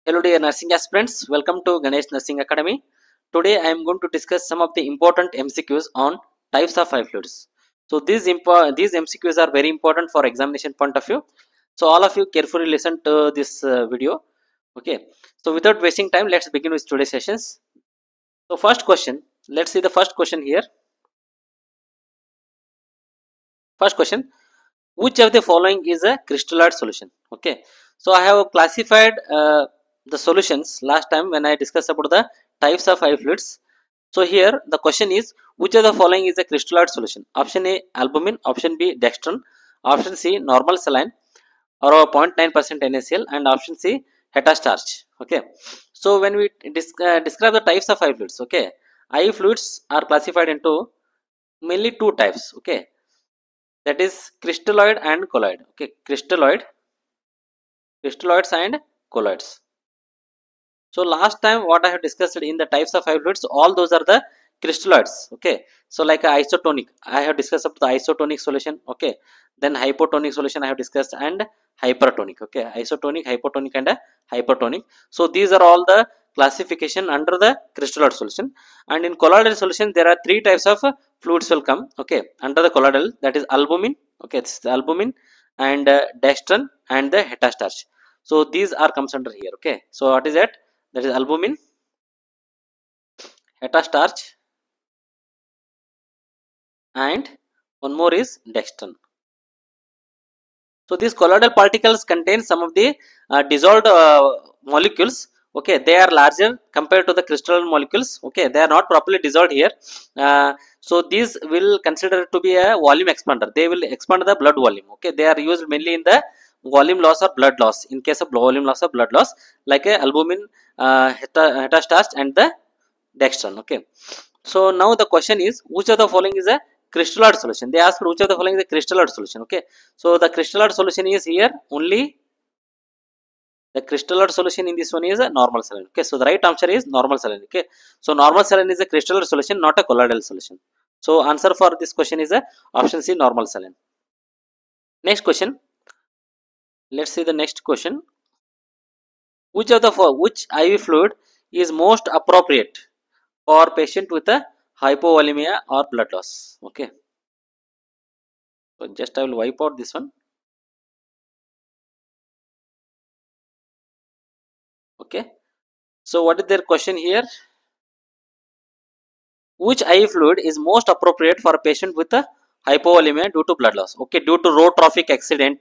Hello dear nursing aspirants, welcome to Ganesh Nursing Academy. Today I am going to discuss some of the important MCQs on types of eye fluids. So these MCQs are very important for examination point of view. So all of you carefully listen to this video. Okay. So without wasting time, let's begin with today's sessions. So first question, let's see the first question here. First question, which of the following is a crystalloid solution? Okay. So I have classified the solutions last time when I discussed about the types of eye fluids. So here the question is, which of the following is a crystalloid solution? Option A albumin, option B dextran, option C normal saline or 0.9% NaCl, and option C hetastarch. Okay. So when we describe the types of eye fluids, okay, eye fluids are classified into mainly two types. Okay, that is crystalloid and colloid. Okay, crystalloids and colloids. So last time what I have discussed in the types of eye fluids, all those are the crystalloids. Okay, so like isotonic, I have discussed up the isotonic solution. Okay, then hypotonic solution I have discussed, and hypertonic. Okay, isotonic, hypotonic, and hypertonic. So these are all the classification under the crystalloid solution. And in colloidal solution there are three types of fluids will come. Okay, under the colloidal, that is albumin. Okay, it's the albumin and dextran and the hetastarch. So these are comes under here. Okay, so what is that? That is albumin, hetastarch, and one more is dextran. So these colloidal particles contain some of the dissolved molecules. Okay, they are larger compared to the crystalline molecules. Okay, they are not properly dissolved here. So these will consider to be a volume expander. They will expand the blood volume. Okay, they are used mainly in the volume loss or blood loss. In case of volume loss or blood loss, like a albumin, hetastarch, and the dextran. Okay, so now the question is, which of the following is a crystalloid solution? They asked which of the following is a crystalloid solution. Okay, so the crystalloid solution is here only. The crystalloid solution in this one is a normal saline. Okay, so the right answer is normal saline. Okay, so normal saline is a crystalloid solution, not a colloidal solution. So answer for this question is a option C, normal saline. Next question, let's see the next question. Which of the which IV fluid is most appropriate for patient with a hypovolemia or blood loss? Okay, so just I will wipe out this one. Okay, so what is their question here? Which IV fluid is most appropriate for a patient with a hypovolemia due to blood loss? Okay, due to road traffic accident,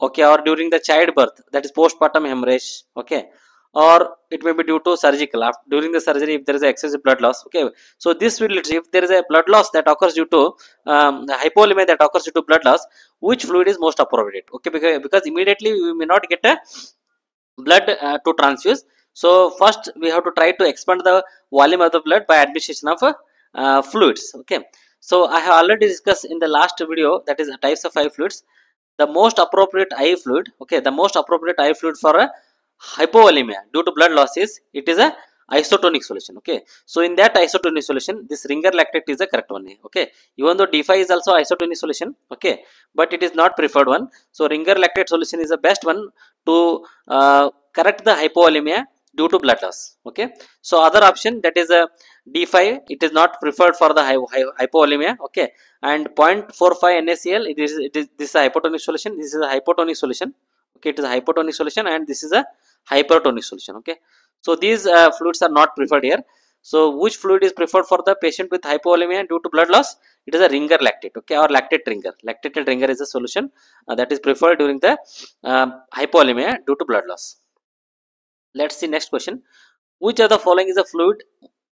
okay, or during the childbirth, that is postpartum hemorrhage. Okay, or it may be due to surgical, during the surgery if there is excessive blood loss. Okay, so this will, if there is a blood loss that occurs due to hypovolemia that occurs due to blood loss, which fluid is most appropriate? Okay, because immediately we may not get a blood to transfuse. So first we have to try to expand the volume of the blood by administration of fluids. Okay, so I have already discussed in the last video, that is types of eye fluids. The most appropriate eye fluid, okay, the most appropriate eye fluid for a hypovolemia due to blood loss is, it is a isotonic solution. Okay, so in that isotonic solution, this ringer lactate is the correct one. Okay, even though D5 is also isotonic solution, okay, but it is not preferred one. So ringer lactate solution is the best one to correct the hypovolemia due to blood loss. Okay, so other option, that is a D5, it is not preferred for the hypovolemia. Okay, and 0.45 NaCl, it is this is a hypotonic solution, this is a hypotonic solution. Okay, it is a hypotonic solution, and this is a hypertonic solution. Okay, so these fluids are not preferred here. So which fluid is preferred for the patient with hypovolemia due to blood loss? It is a ringer lactate. Okay, or lactate ringer. Lactated ringer is a solution that is preferred during the hypovolemia due to blood loss. Let's see next question. Which of the following is a fluid?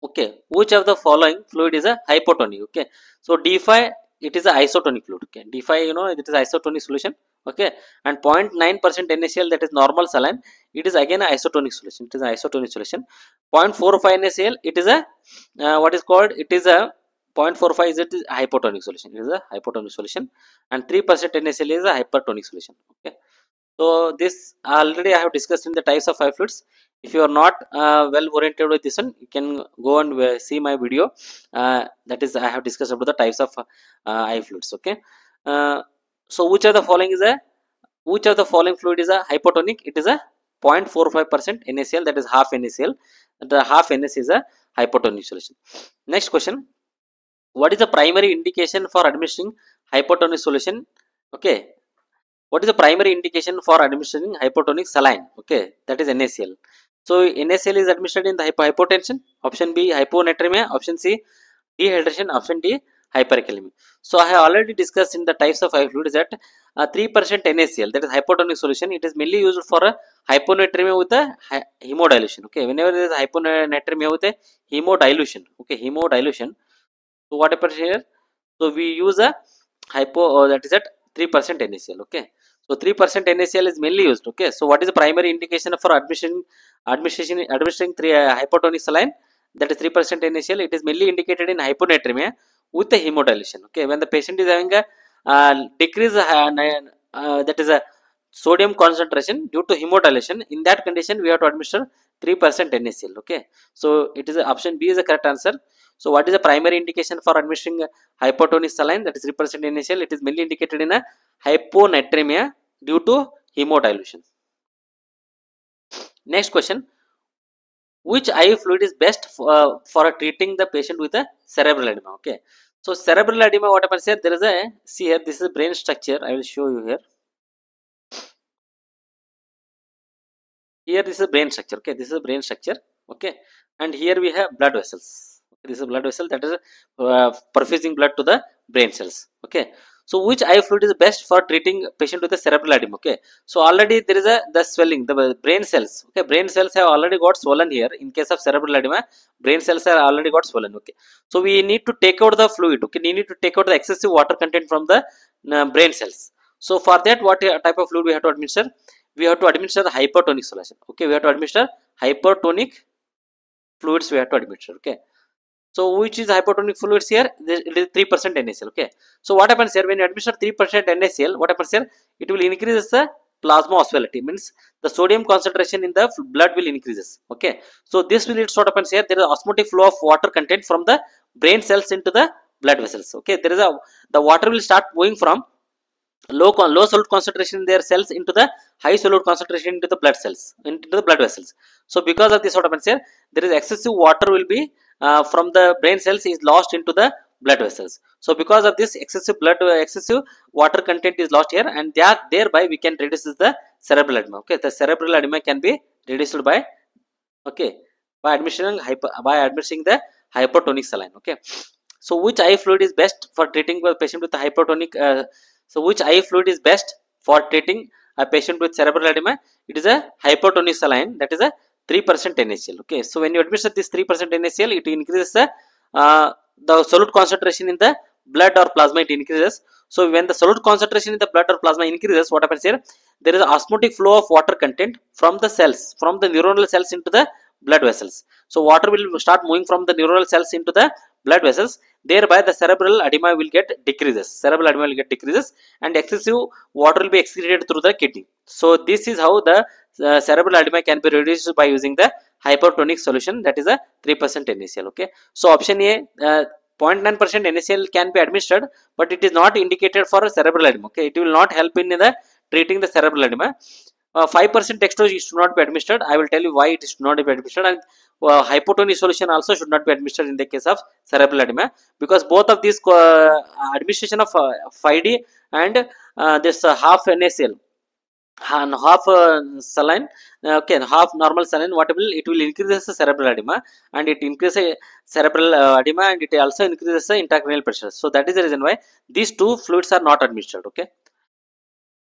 Okay, which of the following fluid is a hypotonic? Okay, so D5, it is a isotonic fluid. Okay, D5, you know, it is isotonic solution. Okay, and 0.9% NaCl, that is normal saline, it is again a isotonic solution. It is an isotonic solution. 0.45 NaCl, it is a what is called, it is a 0.45 is, it is a hypotonic solution. It is a hypotonic solution, and 3% NaCl is a hypertonic solution. Okay, so this already I have discussed in the types of eye fluids. If you are not well oriented with this one, you can go and see my video. That is, I have discussed about the types of eye fluids. Okay, so which of the following is a, which of the following fluid is a hypotonic? It is a 0.45% NaCl, that is half NaCl. The half NaC is a hypotonic solution. Next question, what is the primary indication for administering hypotonic solution? Okay, what is the primary indication for administering hypotonic saline? Okay, that is NaCl. So NaCl is administered in the hypotension. Option B, hyponatremia. Option C, dehydration. Option D, hyperkalemia. So I have already discussed in the types of fluids that 3% NaCl, that is hypotonic solution, it is mainly used for a hyponatremia with a hemodilution. Okay, whenever there is hyponatremia with a hemodilution, okay, hemodilution. So what happens here? So we use a that is at 3% NaCl. Okay, so 3% NaCl is mainly used. Okay, so what is the primary indication for administering hypotonic saline? That is 3% NaCl. It is mainly indicated in hyponatremia with the hemodilution. Okay, when the patient is having a decrease that is a sodium concentration due to hemodilution, in that condition we have to administer 3% NaCl. Okay, so it is option B is the correct answer. So what is the primary indication for administering hypotonic saline? That is 3% NaCl. It is mainly indicated in a hyponatremia due to hemodilution. Next question, which eye fluid is best for treating the patient with a cerebral edema? Okay, so cerebral edema, what happens here? There is a, see here, this is brain structure. I will show you here. Here this is brain structure. Okay, this is brain structure. Okay, and here we have blood vessels. This is a blood vessel that is perfusing blood to the brain cells. Okay, so which eye fluid is best for treating patient with a cerebral edema? Okay, so already there is the swelling, the brain cells. Okay, brain cells have already got swollen here. In case of cerebral edema, brain cells are already got swollen. Okay, so we need to take out the fluid. Okay, we need to take out the excessive water content from the brain cells. So for that, what type of fluid we have to administer? We have to administer the hypertonic solution. Okay, we have to administer hypertonic fluids. We have to administer. Okay, so which is hypertonic fluids here? It is 3% NaCl. Okay, so what happens here when you administer 3% NaCl? What happens here? It will increase the plasma osmolality, means the sodium concentration in the blood will increases. Okay, so this will, it's what happens here. There is osmotic flow of water content from the brain cells into the blood vessels. Okay, there is the water will start moving from low solute concentration in their cells into the high solute concentration into the blood cells, into the blood vessels. So because of this, what happens here? There is excessive water will be from the brain cells is lost into the blood vessels. So because of this, excessive water content is lost here, and thereby we can reduce the cerebral edema. Okay, the cerebral edema can be reduced by, okay, by administering the hypertonic saline. Okay, so which eye fluid is best for treating a patient with a hypertonic so which eye fluid is best for treating a patient with cerebral edema? It is a hypertonic saline, that is a 3% NaCl. Okay, so when you administer this 3% NaCl, it increases the solute concentration in the blood or plasma. It increases. So when the solute concentration in the blood or plasma increases, what happens here? There is osmotic flow of water content from the cells, from the neuronal cells into the blood vessels. So water will start moving from the neuronal cells into the blood vessels. Thereby the cerebral edema will get decreases. And excessive water will be excreted through the kidney. So this is how the cerebral edema can be reduced by using the hypertonic solution, that is a 3% NaCl. Okay, so option A, 0.9% NaCl can be administered, but it is not indicated for cerebral edema. Okay, it will not help in the treating the cerebral edema. 5% dextrose should not be administered. I will tell you why it should not be administered. And hypotonic solution also should not be administered in the case of cerebral edema, because both of these administration of 5D and this half NaCl and half saline, okay, half normal saline, whatever, it will increase the cerebral edema, and it increases cerebral edema, and it also increases the intracranial pressure. So that is the reason why these two fluids are not administered. Okay,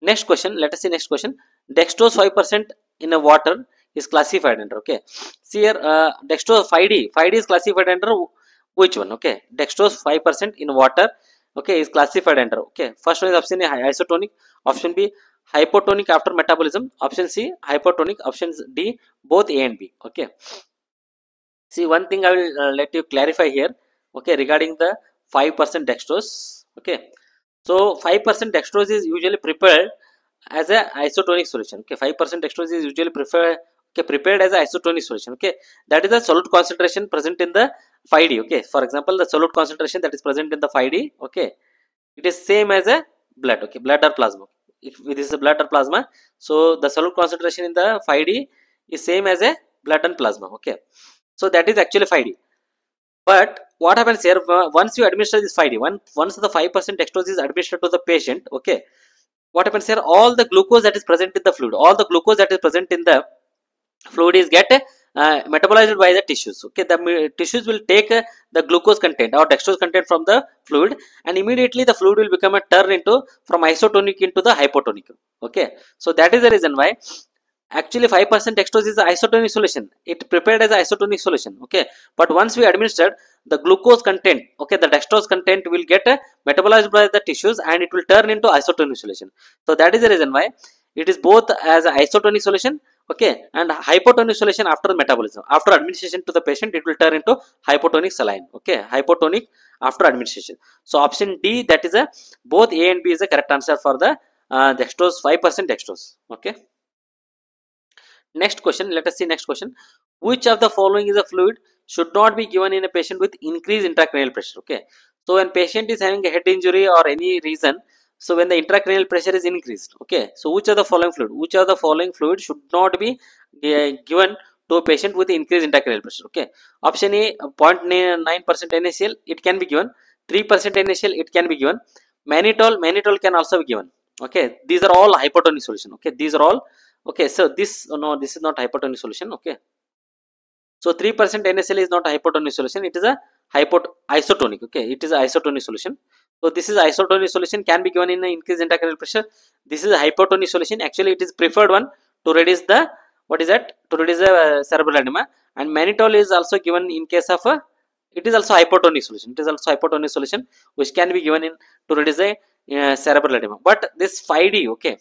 next question, let us see next question. Dextrose 5% in a water is classified under, okay, see here, dextrose 5D is classified under which one? Okay, dextrose 5% in water, okay, is classified under, okay, first one is option A, isotonic, option B, hypotonic after metabolism, option C, hypotonic, option D, both A and B. Okay, see, one thing I will let you clarify here, okay, regarding the 5% dextrose. Okay, so 5% dextrose is usually prepared as a isotonic solution. Okay, 5% dextrose is usually prepared as a isotonic solution. Okay, that is the solute concentration present in the 5D. Okay, for example, the solute concentration that is present in the 5D, okay, it is same as a blood. Okay, blood or plasma. if this is blood or plasma, so the solute concentration in the 5D is same as a blood and plasma. Okay, so that is actually 5D. But what happens here, once you administer this 5D, once the 5% dextrose is administered to the patient, okay, what happens here, all the glucose that is present in the fluid, all the glucose that is present in the fluid is get metabolized by the tissues. Okay, the tissues will take the glucose content or dextrose content from the fluid, and immediately the fluid will become a turn into from isotonic into the hypotonic. Okay, so that is the reason why actually 5% dextrose is an isotonic solution. It prepared as an isotonic solution. Okay, but once we administered the glucose content, okay, the dextrose content will get metabolized by the tissues and it will turn into isotonic solution. So that is the reason why it is both as an isotonic solution, okay, and hypotonic solution after metabolism. After administration to the patient, it will turn into hypotonic saline. Okay, hypotonic after administration. So option D, that is a both A and B is the correct answer for the dextrose, 5% dextrose. Okay. Next question, let us see next question. Which of the following is a fluid should not be given in a patient with increased intracranial pressure? Okay, so when patient is having a head injury or any reason, so when the intracranial pressure is increased, okay, so which of the following fluid should not be given to a patient with increased intracranial pressure? Okay, option A, 0.9% NaCl, it can be given. 3% NaCl, it can be given. Mannitol can also be given. Okay, these are all hypotonic solution. Okay, these are all. Okay, so this this is not hypotonic solution. Okay, so 3% NaCl is not a hypotonic solution, it is a isotonic. Okay, it is a isotonic solution. So this is isotonic solution, can be given in increased intracranial pressure. This is a hypotonic solution. Actually, it is preferred one to reduce the to reduce the cerebral edema. And mannitol is also given in case of it is also hypotonic solution. It is also hypotonic solution which can be given in to reduce the cerebral edema. But this 5D, okay,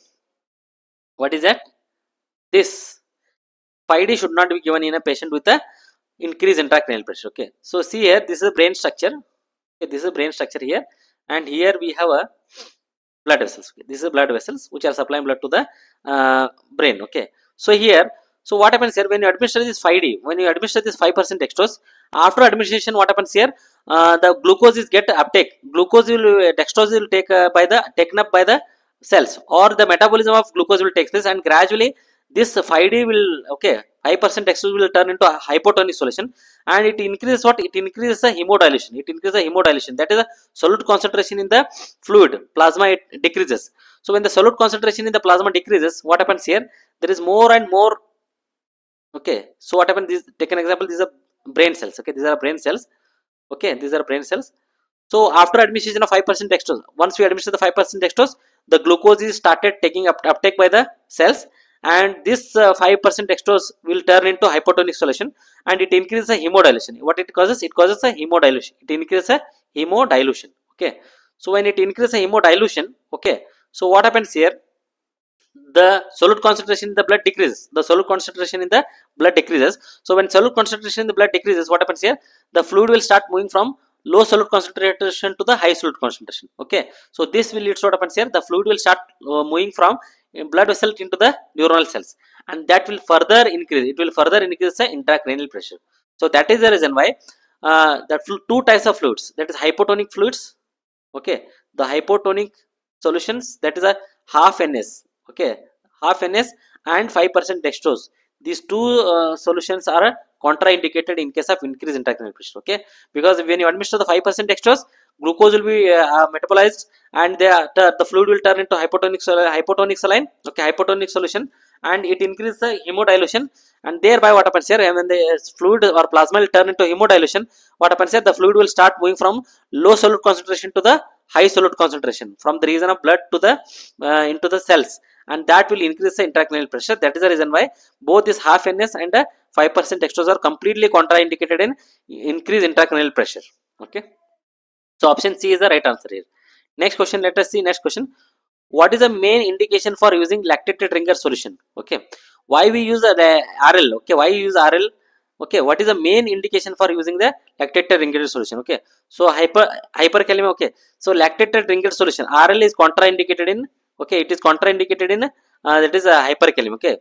what is that? This 5D should not be given in a patient with a increased intracranial pressure. Okay, so see here, this is a brain structure. Okay, this is a brain structure here, and here we have a blood vessels. Okay, this is blood vessels which are supplying blood to the brain. Okay, so here, so what happens here when you administer this 5D, when you administer this 5% dextrose, after administration, what happens here? The glucose is get uptake. Glucose will dextrose will taken up by the cells, or the metabolism of glucose will take place, and gradually this 5D will, okay, 5% dextrose will turn into a hypotonic solution, and it increases what? It increases the hemodilution. It increases the hemodilution. That is the solute concentration in the fluid. Plasma, it decreases. So when the solute concentration in the plasma decreases, what happens here? There is more and more. Okay, so what happens? Take an example. These are brain cells. Okay, these are brain cells. Okay, these are brain cells. So after administration of 5% dextrose, once we administer the 5% dextrose, the glucose is started taking uptake by the cells, and this 5% dextrose will turn into hypotonic solution, and it increases the hemodilution. What it causes? It causes a hemodilution. It increases a hemodilution. Okay, so when it increases a hemodilution, okay, so what happens here? The solute concentration in the blood decreases. The solute concentration in the blood decreases. So when solute concentration in the blood decreases, what happens here? The fluid will start moving from low solute concentration to the high solute concentration. Okay, so this will lead to what happens here? The fluid will start moving from blood vessel into the neuronal cells, and that will further increase. It will further increase the intracranial pressure. So that is the reason why that two types of fluids, that is hypotonic fluids. Okay, the hypotonic solutions, that is a half NS. Okay, half NS and 5% dextrose. These two solutions are contraindicated in case of increased intracranial pressure. Okay, because when you administer the 5% dextrose, glucose will be metabolized, and the fluid will turn into hypotonic saline. Okay, hypotonic solution, and it increases the hemodilution, and thereby what happens here? When the fluid or plasma will turn into hemodilution, what happens here? The fluid will start moving from low solute concentration to the high solute concentration, from the region of blood to the into the cells, and that will increase the intracranial pressure. That is the reason why both this half NS and 5% dextrose are completely contraindicated in increased intracranial pressure. Okay, so option C is the right answer here. Next question, let us see next question. What is the main indication for using lactated ringer solution? Okay, why we use the RL? Okay, why you use RL? Okay, what is the main indication for using the lactated ringer solution? Okay, so hyperkalemia. Okay, so lactated ringer solution, RL is contraindicated in, okay, it is contraindicated in that is a hyperkalemia. Okay,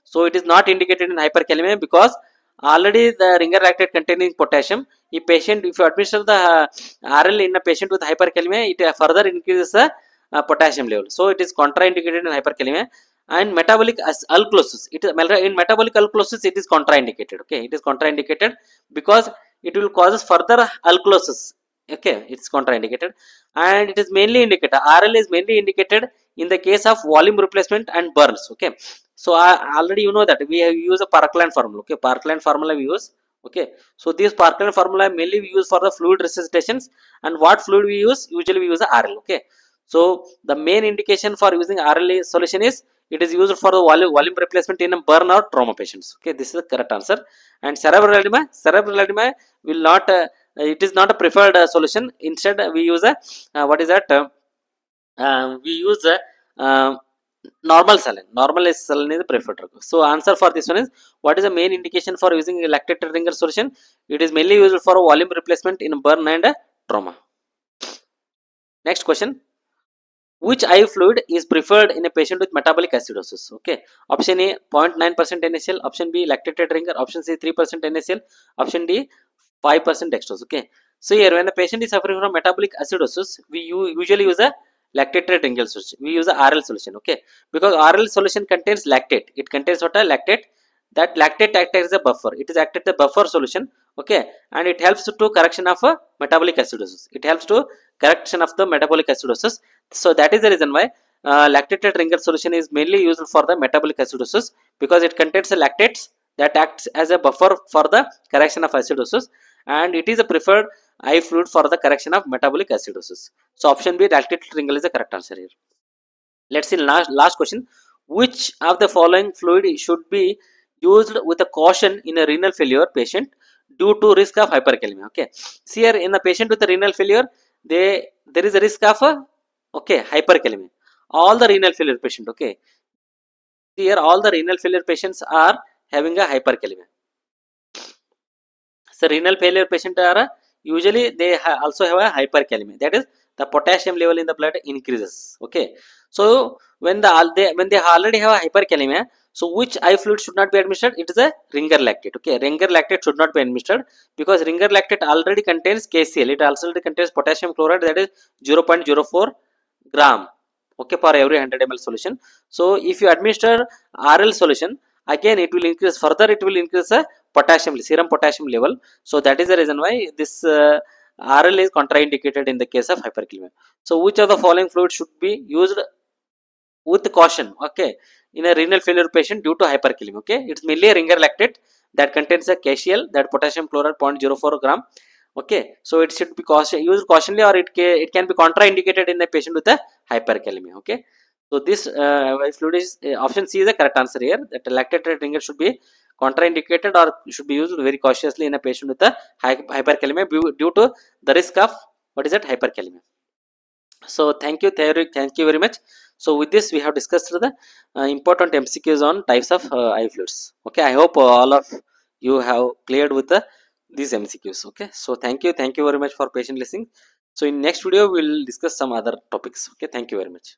so it is not indicated in hyperkalemia because already the ringer lactate containing potassium. If you administer the RL in a patient with hyperkalemia, it further increases the potassium level. So it is contraindicated in hyperkalemia. And metabolic alkalosis, it is in metabolic alkalosis it is contraindicated. Okay, it is contraindicated because it will cause further alkalosis. Okay, it's contraindicated, and it is mainly indicated, RL is mainly indicated in the case of volume replacement and burns. Okay, so already you know that we have used a Parkland formula. Okay, Parkland formula we use. Okay, so this Parkland formula mainly we use for the fluid resuscitations, and what fluid we use? Usually we use the RL. Okay, so the main indication for using RL solution is it is used for the volume replacement in a burn or trauma patients. Okay, this is the correct answer. And cerebral edema will not. It is not a preferred solution. Instead, we use a what is that? We use a normal saline. Normal saline is the preferred drug. So answer for this one is, what is the main indication for using a lactated ringer solution? It is mainly used for a volume replacement in burn and trauma. Next question. Which eye fluid is preferred in a patient with metabolic acidosis? Okay. Option A 0.9% NaCl. Option B lactated ringer. Option C 3% NaCl. Option D 5% dextrose. Okay. So here when the patient is suffering from metabolic acidosis, we usually use a lactated ringer solution. We use a RL solution. Okay. Because RL solution contains lactate. It contains what? A lactate. That lactate acts as a buffer. It is acted as a buffer solution. Okay. And it helps to correction of metabolic acidosis. It helps to correction of the metabolic acidosis. So that is the reason why lactated ringer solution is mainly used for the metabolic acidosis, because it contains the lactates that acts as a buffer for the correction of acidosis, and it is a preferred eye fluid for the correction of metabolic acidosis. So option B lactated ringer is the correct answer here. Let's see last question. Which of the following fluid should be used with a caution in a renal failure patient due to risk of hyperkalemia? Okay. See here, in the patient with a renal failure, there is a risk of hyperkalemia. All the renal failure patient. Okay. Here all the renal failure patients are having a hyperkalemia. So renal failure patient are usually they also have a hyperkalemia. That is, the potassium level in the blood increases. Okay. So when they already have a hyperkalemia, so which eye fluid should not be administered? It is a ringer lactate. Okay, ringer lactate should not be administered because ringer lactate already contains KCl. It also contains potassium chloride, that is 0.04 gram. Okay, for every 100 ml solution. So if you administer RL solution, again it will increase further. It will increase the serum potassium level. So that is the reason why this RL is contraindicated in the case of hyperkalemia. So which of the following fluid should be used with caution? Okay, in a renal failure patient due to hyperkalemia. Okay, it's mainly a ringer lactate that contains a KCl, that potassium chloride 0.04 gram. Okay, so it should be used cautionly, or it can be contraindicated in a patient with a hyperkalemia. Okay, so this fluid is option C is the correct answer here. That lactated ringer should be contraindicated or should be used very cautiously in a patient with a hyperkalemia due to the risk of hyperkalemia. So thank you very much. So with this we have discussed the important MCQs on types of eye fluids. Okay, I hope all of you have cleared with these MCQs. Okay, so thank you very much for patient listening. So in next video we will discuss some other topics. Okay, thank you very much.